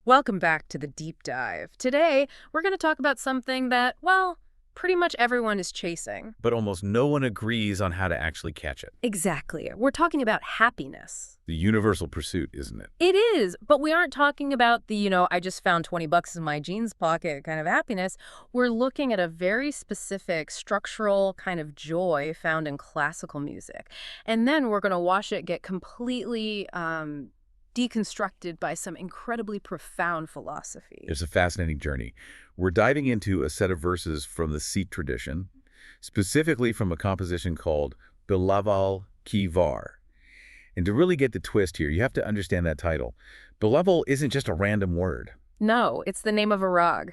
Welcome back to the deep dive. Today, we're going to talk about something that, well, pretty much everyone is chasing. But almost no one agrees on how to actually catch it. Exactly. We're talking about happiness. The universal pursuit, isn't it? It is, but we aren't talking about the, I just found 20 bucks in my jeans pocket kind of happiness. We're looking at a very specific structural kind of joy found in classical music. And then we're going to watch it get completely deconstructed by some incredibly profound philosophy. It's a fascinating journey. We're diving into a set of verses from the Sikh tradition, specifically from a composition called Bilaaval ki Vaar. And to really get the twist here, you have to understand that title. Bilaaval isn't just a random word. No, it's the name of a raag.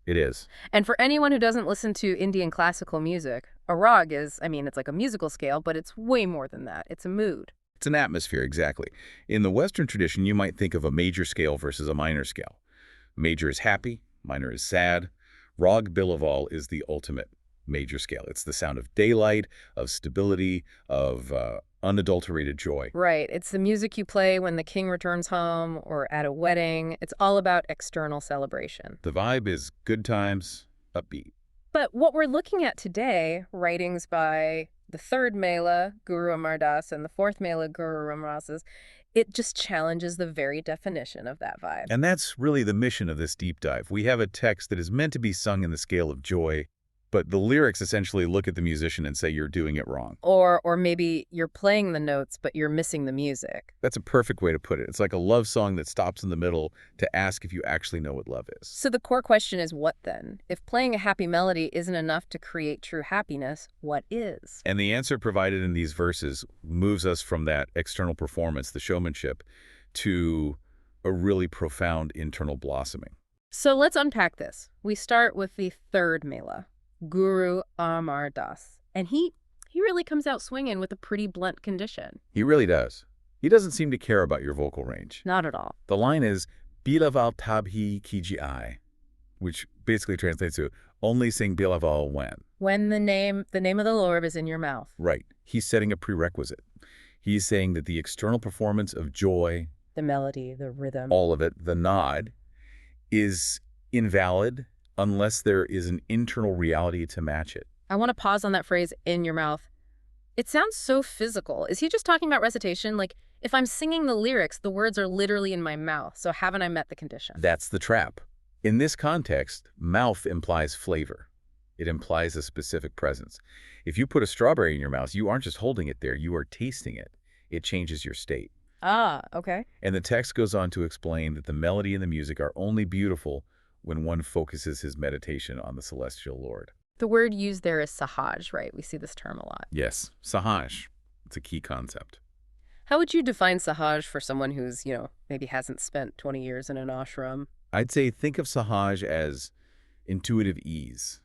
It is. And for anyone who doesn't listen to Indian classical music, a raag is, it's like a musical scale, but it's way more than that. It's a mood. It's an atmosphere, exactly. In the Western tradition, you might think of a major scale versus a minor scale. Major is happy, minor is sad. Raag Bilaaval is the ultimate major scale. It's the sound of daylight, of stability, of unadulterated joy. Right. It's the music you play when the king returns home or at a wedding. It's all about external celebration. The vibe is good times, upbeat. But what we're looking at today, writings by the third Mehla, Guru Amar Das, and the fourth Mehla, Guru Ramdas, it just challenges the very definition of that vibe. And that's really the mission of this deep dive. We have a text that is meant to be sung in the scale of joy, but the lyrics essentially look at the musician and say you're doing it wrong. Or maybe you're playing the notes, but you're missing the music. That's a perfect way to put it. It's like a love song that stops in the middle to ask if you actually know what love is. So the core question is what then? If playing a happy melody isn't enough to create true happiness, what is? And the answer provided in these verses moves us from that external performance, the showmanship, to a really profound internal blossoming. So let's unpack this. We start with the third Mehla, Guru Amar Das. And he really comes out swinging with a pretty blunt condition. He really does. He doesn't seem to care about your vocal range. Not at all. The line is, Bilaaval tabhi kijai, which basically translates to, only sing Bilaaval when. When the name of the Lord is in your mouth. Right. He's setting a prerequisite. He's saying that the external performance of joy, The melody, the rhythm. all of it, the naadh, is invalid unless there is an internal reality to match it. I want to pause on that phrase, in your mouth. It sounds so physical. Is he just talking about recitation? Like, if I'm singing the lyrics, the words are literally in my mouth, so haven't I met the condition? That's the trap. In this context, mouth implies flavor. It implies a specific presence. If you put a strawberry in your mouth, you aren't just holding it there, you are tasting it. It changes your state. Ah, okay. And the text goes on to explain that the melody and the music are only beautiful when one focuses his meditation on the celestial Lord. The word used there is sahaj, right? We see this term a lot. Yes, sahaj. It's a key concept. How would you define sahaj for someone who's, maybe hasn't spent 20 years in an ashram? I'd say think of sahaj as intuitive ease.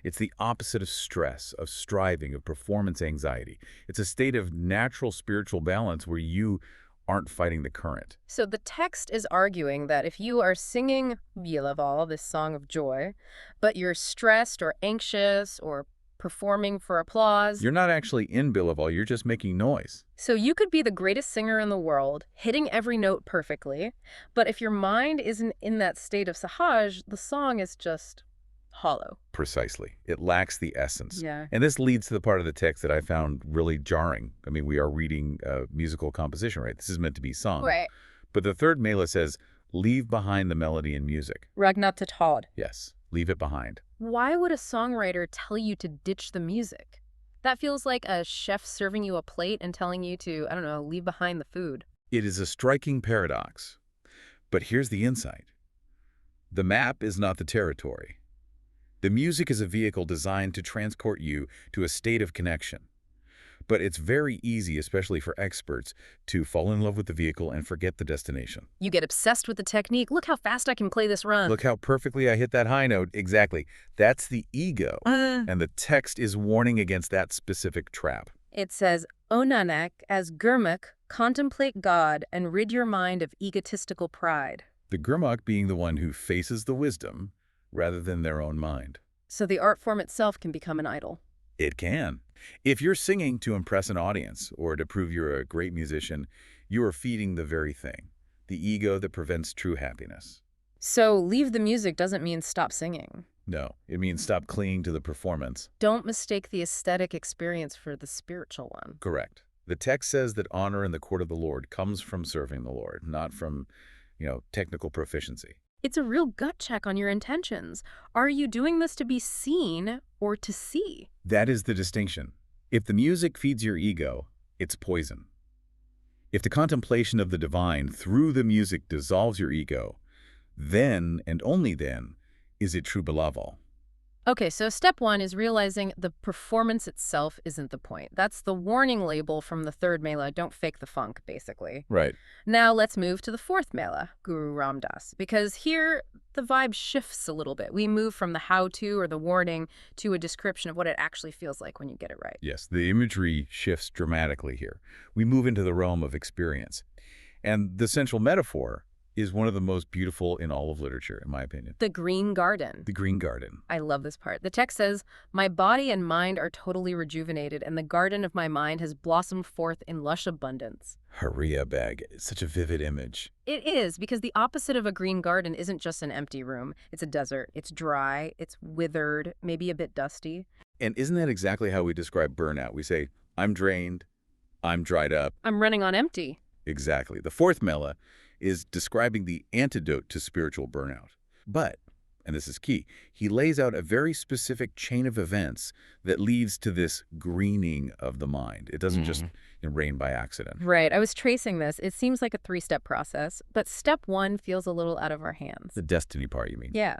It's the opposite of stress, of striving, of performance anxiety. It's a state of natural spiritual balance where you aren't fighting the current. So the text is arguing that if you are singing Bilaaval, this song of joy, but you're stressed or anxious or performing for applause. You're not actually in Bilaaval, you're just making noise. So you could be the greatest singer in the world, hitting every note perfectly, but if your mind isn't in that state of sahaj, the song is just hollow. Precisely. It lacks the essence. Yeah. And this leads to the part of the text that I found really jarring. I mean, we are reading a musical composition, right? This is meant to be sung. Right. But the third Mehla says, leave behind the melody and music. Ragnattatad. Yes, leave it behind. Why would a songwriter tell you to ditch the music? That feels like a chef serving you a plate and telling you to, leave behind the food. It is a striking paradox. But here's the insight. The map is not the territory. The music is a vehicle designed to transport you to a state of connection. But it's very easy, especially for experts, to fall in love with the vehicle and forget the destination. You get obsessed with the technique. Look how fast I can play this run. Look how perfectly I hit that high note. Exactly. That's the ego. And the text is warning against that specific trap. It says, O Nanak, as Gurmukh, contemplate God and rid your mind of egotistical pride. The Gurmukh being the one who faces the wisdom rather than their own mind. So the art form itself can become an idol. It can. If you're singing to impress an audience or to prove you're a great musician, you are feeding the very thing, the ego that prevents true happiness. So leave the music doesn't mean stop singing. No, it means stop clinging to the performance. Don't mistake the aesthetic experience for the spiritual one. Correct. The text says that honor in the court of the Lord comes from serving the Lord, not from, technical proficiency. It's a real gut check on your intentions. Are you doing this to be seen or to see? That is the distinction. If the music feeds your ego, it's poison. If the contemplation of the divine through the music dissolves your ego, then, and only then, is it true Bilaaval. Okay, so step one is realizing the performance itself isn't the point. That's the warning label from the third Mehla, don't fake the funk, basically. Right. Now let's move to the fourth Mehla, Guru Ram Das, because here the vibe shifts a little bit. We move from the how-to or the warning to a description of what it actually feels like when you get it right. Yes, the imagery shifts dramatically here. We move into the realm of experience. And the central metaphor is one of the most beautiful in all of literature, in my opinion. The green garden. The green garden. I love this part. The text says, "My body and mind are totally rejuvenated, and the garden of my mind has blossomed forth in lush abundance." Hariya bag. It's such a vivid image. It is, because the opposite of a green garden isn't just an empty room. It's a desert. It's dry. It's withered, maybe a bit dusty. And isn't that exactly how we describe burnout? We say, I'm drained, I'm dried up. I'm running on empty. Exactly. The fourth Mehla is describing the antidote to spiritual burnout. But, and this is key, he lays out a very specific chain of events that leads to this greening of the mind. It doesn't just rain by accident. Right. I was tracing this. It seems like a three-step process, but step one feels a little out of our hands. The destiny part, you mean? Yeah.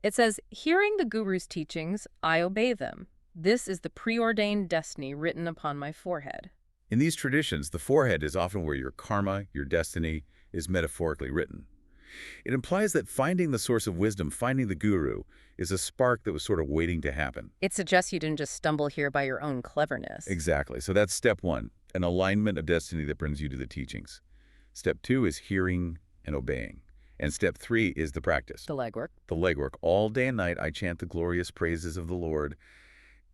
It says, "Hearing the guru's teachings, I obey them. This is the preordained destiny written upon my forehead." In these traditions, the forehead is often where your karma, your destiny, is metaphorically written. It implies that finding the source of wisdom, finding the guru, is a spark that was sort of waiting to happen. It suggests you didn't just stumble here by your own cleverness. Exactly. So that's step one, an alignment of destiny that brings you to the teachings. Step two is hearing and obeying. And step three is the practice. The legwork. The legwork. All day and night I chant the glorious praises of the Lord.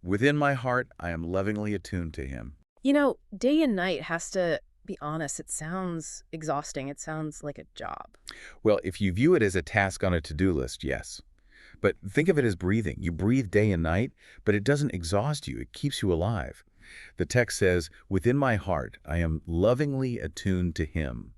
Within my heart I am lovingly attuned to him. Day and night has to be honest, it sounds exhausting. It sounds like a job. Well, if you view it as a task on a to-do list, yes. But think of it as breathing. You breathe day and night, but it doesn't exhaust you. It keeps you alive. The text says, within my heart, I am lovingly attuned to him.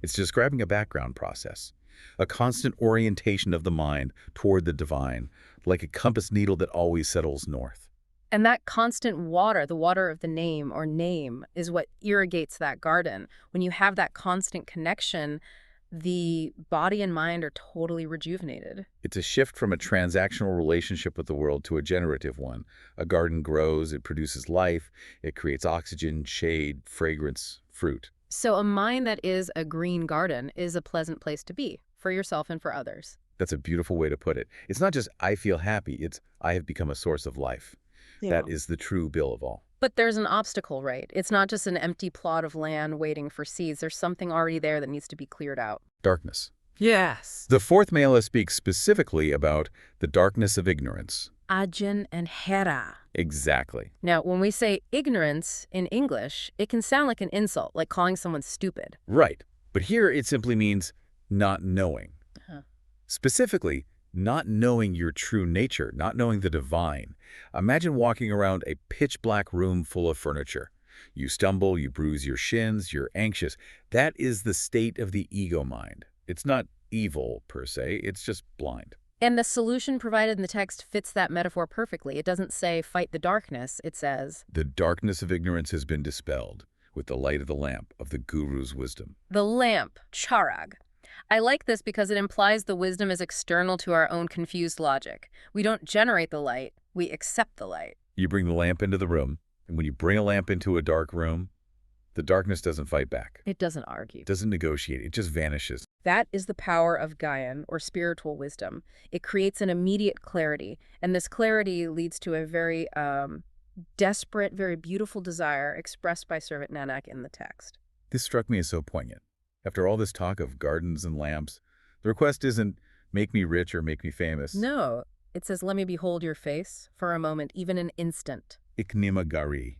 It's describing a background process, a constant orientation of the mind toward the divine, like a compass needle that always settles north. And that constant water, the water of the name or name, is what irrigates that garden. When you have that constant connection, the body and mind are totally rejuvenated. It's a shift from a transactional relationship with the world to a generative one. A garden grows, it produces life, it creates oxygen, shade, fragrance, fruit. So a mind that is a green garden is a pleasant place to be, for yourself and for others. That's a beautiful way to put it. It's not just I feel happy, it's I have become a source of life. That is the true Bilaaval. But there's an obstacle, right? It's not just an empty plot of land waiting for seeds. There's something already there that needs to be cleared out. Darkness. Yes. The fourth Mehla speaks specifically about the darkness of ignorance. Ajahn and Hera. Exactly. Now, when we say ignorance in English, it can sound like an insult, like calling someone stupid. Right. But here it simply means not knowing. Specifically, not knowing your true nature, not knowing the divine. Imagine walking around a pitch-black room full of furniture. You stumble, you bruise your shins, you're anxious. That is the state of the ego mind. It's not evil, per se, it's just blind. And the solution provided in the text fits that metaphor perfectly. It doesn't say, fight the darkness. It says, the darkness of ignorance has been dispelled with the light of the lamp of the guru's wisdom. The lamp, charag. I like this because it implies the wisdom is external to our own confused logic. We don't generate the light, we accept the light. You bring the lamp into the room, and when you bring a lamp into a dark room, the darkness doesn't fight back. It doesn't argue. It doesn't negotiate, it just vanishes. That is the power of gaaviaa, or spiritual wisdom. It creates an immediate clarity, and this clarity leads to a very desperate, very beautiful desire expressed by Servant Nanak in the text. This struck me as so poignant. After all this talk of gardens and lamps, the request isn't make me rich or make me famous. No, it says let me behold your face for a moment, even an instant. Iknima gari.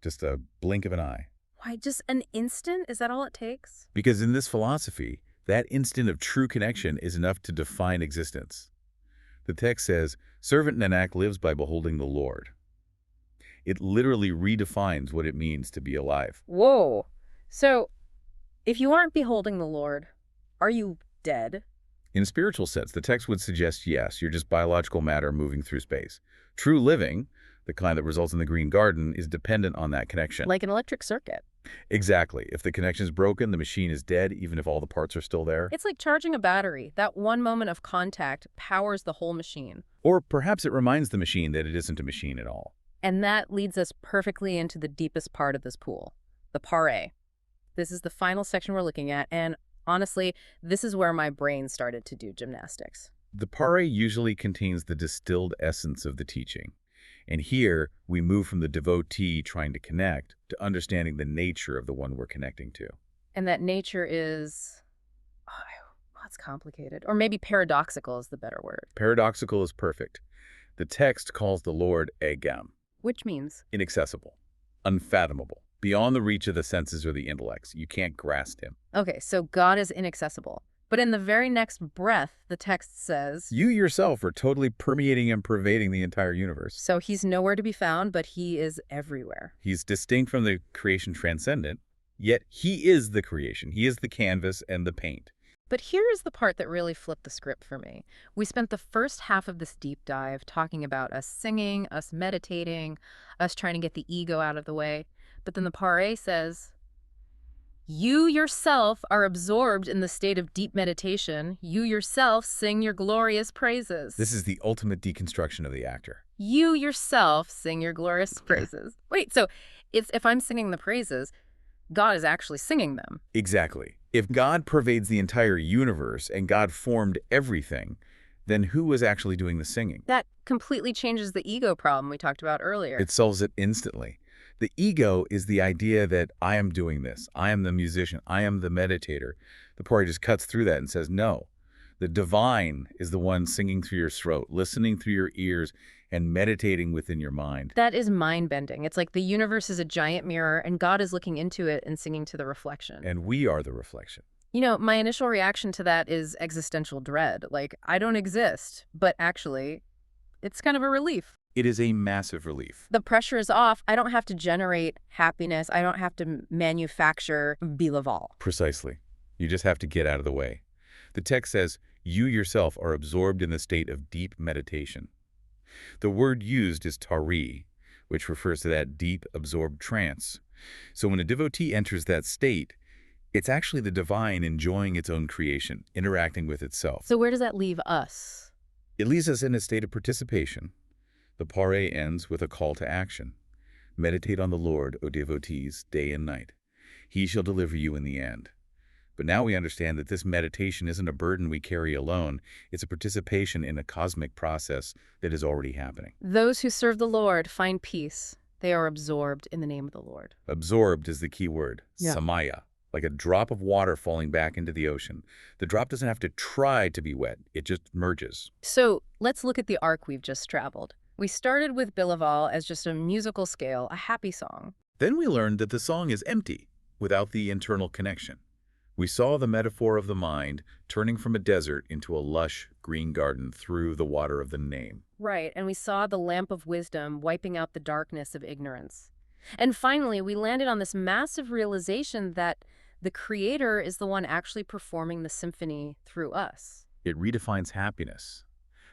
Just a blink of an eye. Why, just an instant? Is that all it takes? Because in this philosophy, That instant of true connection is enough to define existence. The text says, servant Nanak lives by beholding the Lord. It literally redefines what it means to be alive. Whoa. So, if you aren't beholding the Lord, are you dead? In a spiritual sense, the text would suggest yes, you're just biological matter moving through space. True living, the kind that results in the green garden, is dependent on that connection. Like an electric circuit. Exactly. If the connection is broken, the machine is dead, even if all the parts are still there. It's like charging a battery. That one moment of contact powers the whole machine. Or perhaps it reminds the machine that it isn't a machine at all. And that leads us perfectly into the deepest part of this pool, the paré. This is the final section we're looking at, and honestly, this is where my brain started to do gymnastics. The paré usually contains the distilled essence of the teaching. And here, we move from the devotee trying to connect to understanding the nature of the one we're connecting to. And that nature is, it's complicated. Or maybe paradoxical is the better word. Paradoxical is perfect. The text calls the Lord agam. Which means? Inaccessible, unfathomable, beyond the reach of the senses or the intellects. You can't grasp him. Okay, so God is inaccessible. But in the very next breath, the text says, You yourself are totally permeating and pervading the entire universe. So he's nowhere to be found, but he is everywhere. He's distinct from the creation transcendent, yet he is the creation. He is the canvas and the paint. But here is the part that really flipped the script for me. We spent the first half of this deep dive talking about us singing, us meditating, us trying to get the ego out of the way. But then the paré says, you yourself are absorbed in the state of deep meditation. You yourself sing your glorious praises. This is the ultimate deconstruction of the actor. You yourself sing your glorious praises. Wait, so if I'm singing the praises, God is actually singing them. Exactly. If God pervades the entire universe and God formed everything, then who was actually doing the singing? That completely changes the ego problem we talked about earlier. It solves it instantly. The ego is the idea that I am doing this. I am the musician. I am the meditator. The party just cuts through that and says, no. The divine is the one singing through your throat, listening through your ears, and meditating within your mind. That is mind-bending. It's like the universe is a giant mirror, and God is looking into it and singing to the reflection. And we are the reflection. You know, my initial reaction to that is existential dread. Like, I don't exist, but actually, it's kind of a relief. It is a massive relief. The pressure is off. I don't have to generate happiness. I don't have to manufacture Bilaaval. Precisely. You just have to get out of the way. The text says, you yourself are absorbed in the state of deep meditation. The word used is tari, which refers to that deep, absorbed trance. So when a devotee enters that state, it's actually the divine enjoying its own creation, interacting with itself. So where does that leave us? It leaves us in a state of participation. The paré ends with a call to action. Meditate on the Lord, O devotees, day and night. He shall deliver you in the end. But now we understand that this meditation isn't a burden we carry alone. It's a participation in a cosmic process that is already happening. Those who serve the Lord find peace. They are absorbed in the name of the Lord. Absorbed is the key word. Yeah. Samaya, like a drop of water falling back into the ocean. The drop doesn't have to try to be wet. It just merges. So let's look at the arc we've just traveled. We started with Bilaaval as just a musical scale, a happy song. Then we learned that the song is empty, without the internal connection. We saw the metaphor of the mind turning from a desert into a lush green garden through the water of the name. Right, and we saw the lamp of wisdom wiping out the darkness of ignorance. And finally, we landed on this massive realization that the Creator is the one actually performing the symphony through us. It redefines happiness.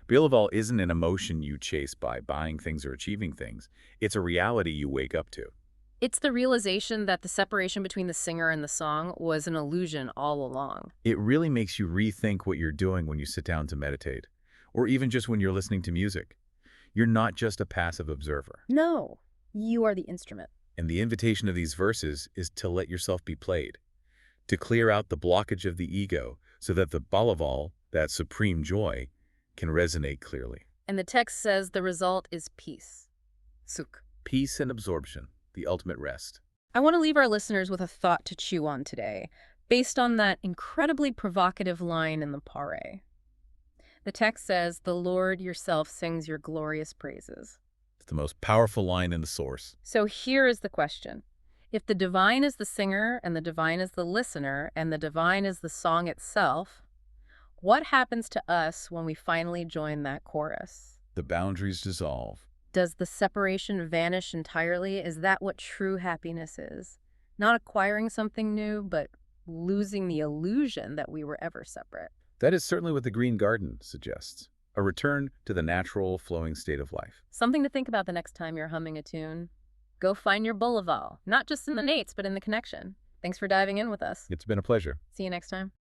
Bilaaval isn't an emotion you chase by buying things or achieving things. It's a reality you wake up to. It's the realization that the separation between the singer and the song was an illusion all along. It really makes you rethink what you're doing when you sit down to meditate, or even just when you're listening to music. You're not just a passive observer. No, you are the instrument. And the invitation of these verses is to let yourself be played, to clear out the blockage of the ego so that the Bilaaval, that supreme joy, can resonate clearly. And the text says the result is peace. Sukh. Peace and absorption. The ultimate rest. I want to leave our listeners with a thought to chew on today, based on that incredibly provocative line in the paré. The text says, the Lord yourself sings your glorious praises. It's the most powerful line in the source. So here is the question. If the divine is the singer, and the divine is the listener, and the divine is the song itself, what happens to us when we finally join that chorus? The boundaries dissolve. Does the separation vanish entirely? Is that what true happiness is? Not acquiring something new, but losing the illusion that we were ever separate. That is certainly what the Green Garden suggests, a return to the natural, flowing state of life. Something to think about the next time you're humming a tune. Go find your Bilaaval, not just in the notes, but in the connection. Thanks for diving in with us. It's been a pleasure. See you next time.